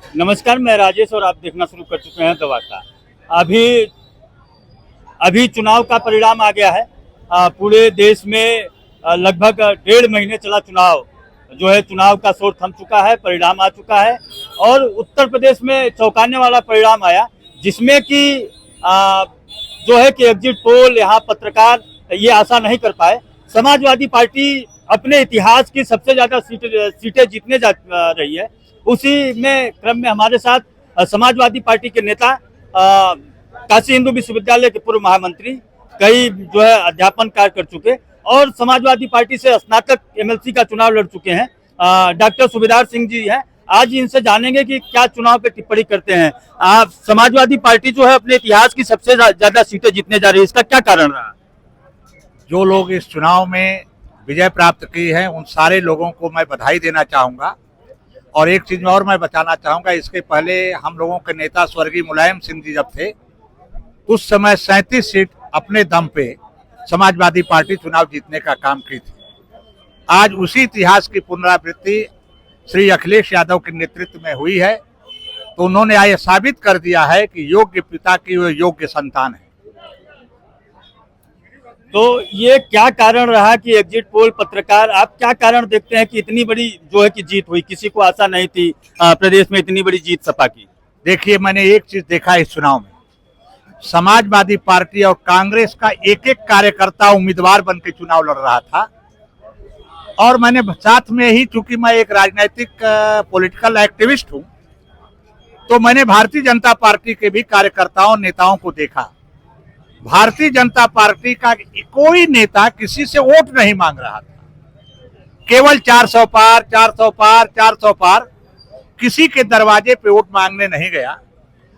नमस्कार, मैं राजेश और आप देखना शुरू कर चुके हैं दवाका। अभी अभी चुनाव का परिणाम आ गया है। पूरे देश में लगभग 1.5 महीने चला चुनाव, जो है चुनाव का शोर थम चुका है, परिणाम आ चुका है और उत्तर प्रदेश में चौंकाने वाला परिणाम आया, जिसमें कि जो है कि एग्जिट पोल यहाँ पत्रकार ये आशा नहीं कर पाए। समाजवादी पार्टी अपने इतिहास की सबसे ज्यादा सीटें जीतने जा रही है। उसी में क्रम में हमारे साथ समाजवादी पार्टी के नेता काशी हिंदू विश्वविद्यालय के पूर्व महामंत्री, कई जो है अध्यापन कार्य कर चुके और समाजवादी पार्टी से स्नातक एमएलसी का चुनाव लड़ चुके हैं, डॉक्टर सूबेदार सिंह जी हैं। आज इनसे जानेंगे कि क्या चुनाव पे टिप्पणी करते हैं। आप समाजवादी पार्टी जो है अपने इतिहास की सबसे ज्यादा सीटें जीतने जा रही है, इसका क्या कारण रहा? जो लोग इस चुनाव में विजय प्राप्त की है उन सारे लोगों को मैं बधाई देना चाहूँगा। और एक चीज और मैं बताना चाहूँगा, इसके पहले हम लोगों के नेता स्वर्गीय मुलायम सिंह जी जब थे, उस समय 37 सीट अपने दम पे समाजवादी पार्टी चुनाव जीतने का काम की थी। आज उसी इतिहास की पुनरावृत्ति श्री अखिलेश यादव के नेतृत्व में हुई है, तो उन्होंने आज साबित कर दिया है कि योग्य पिता की वो योग्य संतान है। तो ये क्या कारण रहा कि एग्जिट पोल पत्रकार, आप क्या कारण देखते हैं कि इतनी बड़ी जो है कि जीत हुई? किसी को आशा नहीं थी प्रदेश में इतनी बड़ी जीत सपा की। देखिए, मैंने एक चीज देखा इस चुनाव में, समाजवादी पार्टी और कांग्रेस का एक एक कार्यकर्ता उम्मीदवार बन के चुनाव लड़ रहा था। और मैंने साथ में ही, चूंकि मैं एक राजनीतिक पॉलिटिकल एक्टिविस्ट हूं, तो मैंने भारतीय जनता पार्टी के भी कार्यकर्ताओं नेताओं को देखा। भारतीय जनता पार्टी का कोई नेता किसी से वोट नहीं मांग रहा था, केवल 400 पार 400 पार 400 पार, किसी के दरवाजे पे वोट मांगने नहीं गया।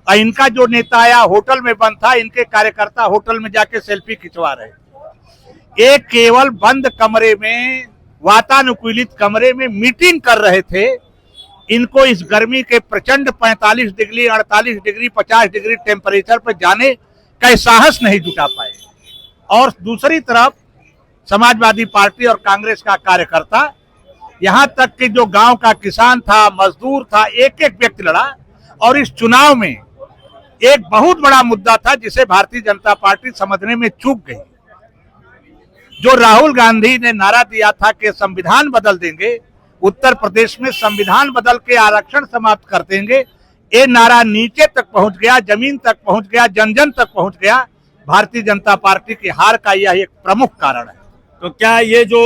और इनका जो नेता आया होटल में बंद था, इनके कार्यकर्ता होटल में जाके सेल्फी खिंचवा रहे। एक केवल बंद कमरे में, वातानुकूलित कमरे में मीटिंग कर रहे थे। इनको इस गर्मी के प्रचंड 45 डिग्री 48 डिग्री 50 डिग्री टेम्परेचर पर जाने का साहस नहीं जुटा पाए। और दूसरी तरफ समाजवादी पार्टी और कांग्रेस का कार्यकर्ता, यहां तक कि जो गांव का किसान था, मजदूर था, एक एक व्यक्ति लड़ा। और इस चुनाव में एक बहुत बड़ा मुद्दा था जिसे भारतीय जनता पार्टी समझने में चूक गई। जो राहुल गांधी ने नारा दिया था कि संविधान बदल देंगे, उत्तर प्रदेश में संविधान बदल के आरक्षण समाप्त कर देंगे, ये नारा नीचे तक पहुंच गया, जमीन तक पहुंच गया, जन जन तक पहुंच गया। भारतीय जनता पार्टी की हार का यह एक प्रमुख कारण है। तो क्या ये जो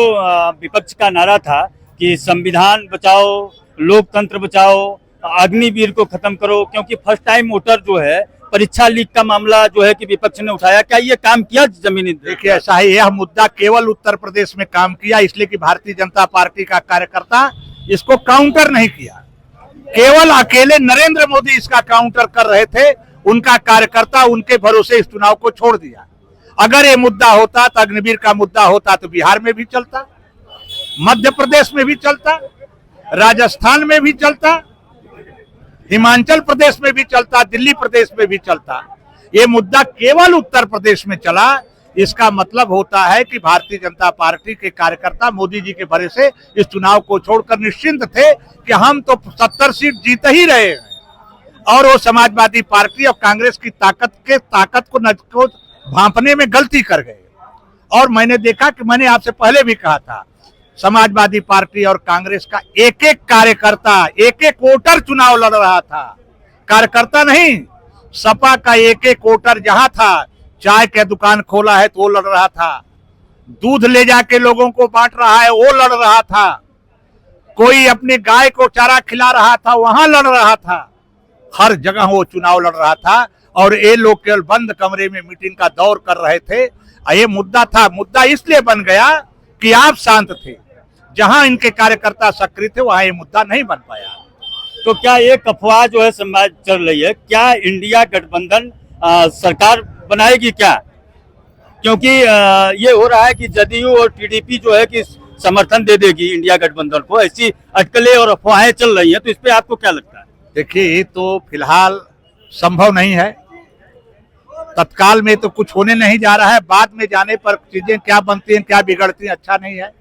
विपक्ष का नारा था कि संविधान बचाओ, लोकतंत्र बचाओ, अग्निवीर को खत्म करो, क्योंकि फर्स्ट टाइम वोटर जो है, परीक्षा लीक का मामला जो है कि विपक्ष ने उठाया, क्या ये काम किया जमीनी? देखिए, ऐसा ही यह मुद्दा केवल उत्तर प्रदेश में काम किया, इसलिए कि भारतीय जनता पार्टी का कार्यकर्ता इसको काउंटर नहीं किया। केवल अकेले नरेंद्र मोदी इसका काउंटर कर रहे थे, उनका कार्यकर्ता उनके भरोसे इस चुनाव को छोड़ दिया। अगर ये मुद्दा होता, तो अग्निवीर का मुद्दा होता, तो बिहार में भी चलता, मध्य प्रदेश में भी चलता, राजस्थान में भी चलता, हिमाचल प्रदेश में भी चलता, दिल्ली प्रदेश में भी चलता। ये मुद्दा केवल उत्तर प्रदेश में चला। इसका मतलब होता है कि भारतीय जनता पार्टी के कार्यकर्ता मोदी जी के भरोसे इस चुनाव को छोड़कर निश्चिंत थे कि हम तो 70 सीट जीत ही रहे हैं। और वो समाजवादी पार्टी और कांग्रेस की ताकत को भांपने में गलती कर गए। और मैंने देखा कि मैंने आपसे पहले भी कहा था, समाजवादी पार्टी और कांग्रेस का एक एक कार्यकर्ता, एक एक वोटर चुनाव लड़ रहा था, कार्यकर्ता नहीं। सपा का एक एक वोटर जहां था, चाय का दुकान खोला है तो वो लड़ रहा था, दूध ले जाके लोगों को बांट रहा है वो लड़ रहा था, कोई अपनी गाय को चारा खिला रहा था वहां लड़ रहा था। हर जगह वो चुनाव लड़ रहा था। और ये लोग केवल बंद कमरे में मीटिंग का दौर कर रहे थे। ये मुद्दा था, मुद्दा इसलिए बन गया कि आप शांत थे। जहां इनके कार्यकर्ता सक्रिय थे वहां ये मुद्दा नहीं बन पाया। तो क्या एक अफवाह जो है समाज चल रही है, क्या इंडिया गठबंधन सरकार बनाएगी क्या? क्योंकि ये हो रहा है कि जदयू और टीडीपी जो है कि समर्थन दे देगी इंडिया गठबंधन को, ऐसी अटकलें और अफवाहें चल रही हैं, तो इस पे आपको क्या लगता है? देखिए, ये तो फिलहाल संभव नहीं है। तत्काल में तो कुछ होने नहीं जा रहा है, बाद में जाने पर चीजें क्या बनती हैं, क्या बिगड़ती हैं, अच्छा नहीं है।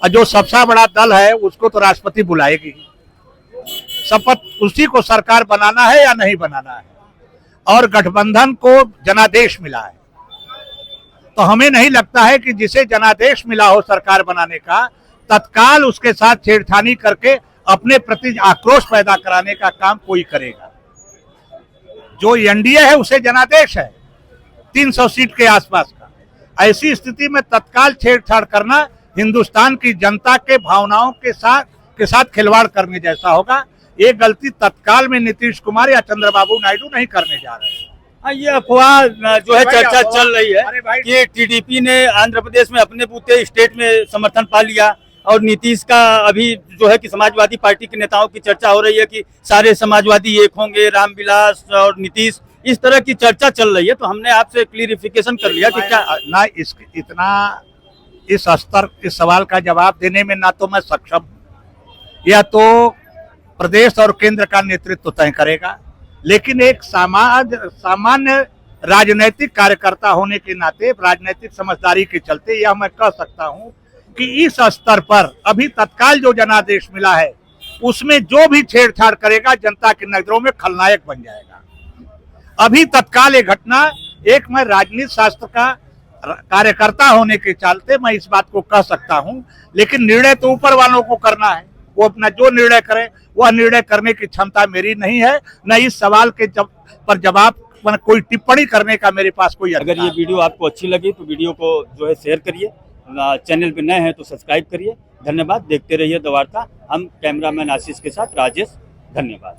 और जो सबसे बड़ा दल है उसको तो राष्ट्रपति बुलाएगी। शपथ उसी को सरकार बनाना है या नहीं बनाना है, और गठबंधन को जनादेश मिला है। तो हमें नहीं लगता है कि जिसे जनादेश मिला हो सरकार बनाने का, तत्काल उसके साथ छेड़खानी करके अपने प्रति आक्रोश पैदा कराने का काम कोई करेगा। जो एनडीए है उसे जनादेश है 300 सीट के आसपास का। ऐसी स्थिति में तत्काल छेड़छाड़ करना हिंदुस्तान की जनता के भावनाओं के साथ खिलवाड़ करने जैसा होगा। ये गलती तत्काल में नीतीश कुमार या चंद्रबाबू नायडू नहीं करने जा रहे हैं। हाँ, ये अफवाह जो है चर्चा चल रही है कि टीडीपी ने आंध्र प्रदेश में अपने बूते स्टेट में समर्थन पा लिया, और नीतीश का अभी जो है कि समाजवादी पार्टी के नेताओं की चर्चा हो रही है कि सारे समाजवादी एक होंगे, रामविलास और नीतीश, इस तरह की चर्चा चल रही है। तो हमने आपसे क्लियरिफिकेशन कर लिया कि क्या ना इस सवाल का जवाब देने में ना तो मैं सक्षम हूं, या तो प्रदेश और केंद्र का नेतृत्व तय करेगा। लेकिन एक सामान्य राजनीतिक कार्यकर्ता होने के नाते, राजनीतिक समझदारी के चलते यह मैं कह सकता हूं कि इस स्तर पर अभी तत्काल जो जनादेश मिला है उसमें जो भी छेड़छाड़ करेगा जनता की नजरों में खलनायक बन जाएगा। अभी तत्काल ये घटना, एक मैं राजनीति शास्त्र का कार्यकर्ता होने के चलते मैं इस बात को कह सकता हूं, लेकिन निर्णय तो ऊपर वालों को करना है। वो अपना जो निर्णय करे, वह निर्णय करने की क्षमता मेरी नहीं है, न इस सवाल के पर जवाब कोई टिप्पणी करने का मेरे पास कोई अधिकार। अगर ये वीडियो आपको अच्छी लगी तो वीडियो को जो है शेयर करिए, चैनल पे नए हैं तो सब्सक्राइब करिए। धन्यवाद, देखते रहिए द वार्ता। हम कैमरामैन आशीष के साथ राजेश, धन्यवाद।